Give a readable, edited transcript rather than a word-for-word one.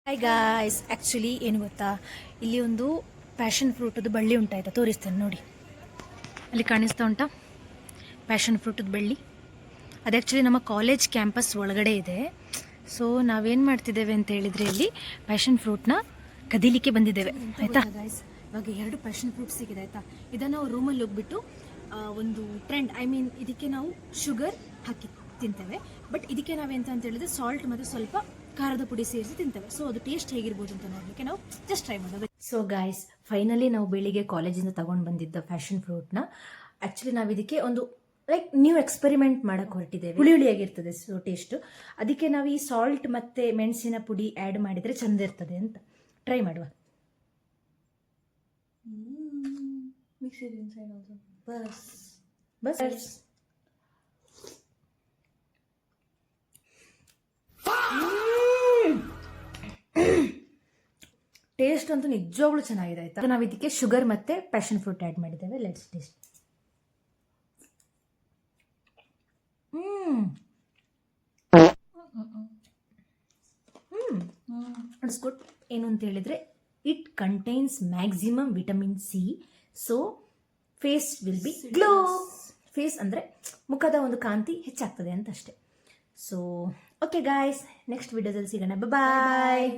Hi guys, actually ಏನು ಗೊತ್ತಾ, ಇಲ್ಲಿ ಒಂದು ಪ್ಯಾಷನ್ ಫ್ರೂಟದು ಬಳ್ಳಿ ಉಂಟಾಯ್ತಾ, ತೋರಿಸ್ತೇನೆ ನೋಡಿ. ಅಲ್ಲಿ ಕಾಣಿಸ್ತಾ ಉಂಟಾ ಪ್ಯಾಷನ್ ಫ್ರೂಟದ ಬಳ್ಳಿ? ಅದು ಆ್ಯಕ್ಚುಲಿ ನಮ್ಮ ಕಾಲೇಜ್ ಕ್ಯಾಂಪಸ್ ಒಳಗಡೆ ಇದೆ. ಸೊ ನಾವೇನು ಮಾಡ್ತಿದ್ದೇವೆ ಅಂತ ಹೇಳಿದರೆ, ಇಲ್ಲಿ ಪ್ಯಾಷನ್ ಫ್ರೂಟ್ನ ಕದೀಲಿಕ್ಕೆ ಬಂದಿದ್ದೇವೆ ಆಯಿತಾ ಗಾಯ್ಸ್. ಇವಾಗ 2 ಪ್ಯಾಷನ್ ಫ್ರೂಟ್ ಸಿಗಿದೆ ಆಯಿತಾ. ಇದನ್ನು ನಾವು ರೂಮಲ್ಲಿ ಹೋಗ್ಬಿಟ್ಟು ಒಂದು ಟ್ರೆಂಡ್, ಇದಕ್ಕೆ ನಾವು ಶುಗರ್ ಹಾಕಿ ತಿಂತೇವೆ. ಬಟ್ ಇದಕ್ಕೆ ನಾವೆಂತ ಅಂತ ಹೇಳಿದ್ರೆ ಸಾಲ್ಟ್ ಮತ್ತು ಸ್ವಲ್ಪ ಖಾರದ ಪುಡಿ ಸೇರಿಸಿ ತಿಂತೇವೆ. ಸೊ ಅದು ಟೇಸ್ಟ್ ಹೇಗಿರ್ಬೋದು ಅಂತ ನೋಡಲಿಕ್ಕೆ ನಾವು ಜಸ್ಟ್ ಟ್ರೈ ಮಾಡೋದು. ಸೊ ಗಾಯ್ಸ್, ಫೈನಲಿ ನಾವು ಬೆಳಿಗ್ಗೆ ಕಾಲೇಜಿಂದ ತಗೊಂಡು ಬಂದಿದ್ದ ಪ್ಯಾಷನ್ ಫ್ರೂಟ್ನ ಆ್ಯಕ್ಚುಲಿ ನಾವು ಇದಕ್ಕೆ ಒಂದು ನ್ಯೂ ಎಕ್ಸ್ಪೆರಿಮೆಂಟ್ ಮಾಡಕ್ಕೆ ಹೊರಟಿದ್ದೇವೆ. ಹುಳಿಯಾಗಿರ್ತದೆ ಸೊ ಟೇಸ್ಟು. ಅದಕ್ಕೆ ನಾವು ಈ ಸಾಲ್ಟ್ ಮತ್ತು ಮೆಣಸಿನ ಪುಡಿ ಆ್ಯಡ್ ಮಾಡಿದರೆ ಚಂದ ಇರ್ತದೆ ಅಂತ ಟ್ರೈ ಮಾಡುವ. Mix it inside also. ಬಸ್ ಟೇಸ್ಟ್ ಅಂತೂ ನಿಜವಾಗ್ಲೂ ಚೆನ್ನಾಗಿದೆ ಆಯ್ತಾ. ನಾವು ಇದಕ್ಕೆ ಶುಗರ್ ಮತ್ತೆ ಪ್ಯಾಷನ್ ಫ್ರೂಟ್ ಆ್ಯಡ್ ಮಾಡಿದ್ದೇವೆ. Let's taste. It's good. ಏನು ಅಂತ ಹೇಳಿದ್ರೆ, it contains maximum vitamin C. So face will be glow. Face ಅಂದರೆ ಮುಖದ ಒಂದು ಕಾಂತಿ ಹೆಚ್ಚಾಗ್ತದೆ ಅಂತ ಅಷ್ಟೇ. ಸೊ ಓಕೆ ಗಾಯ್ಸ್, ನೆಕ್ಸ್ಟ್ ವಿಡಿಯೋದಲ್ಲಿ ಸಿಗೋಣ. ಬಾಯ್.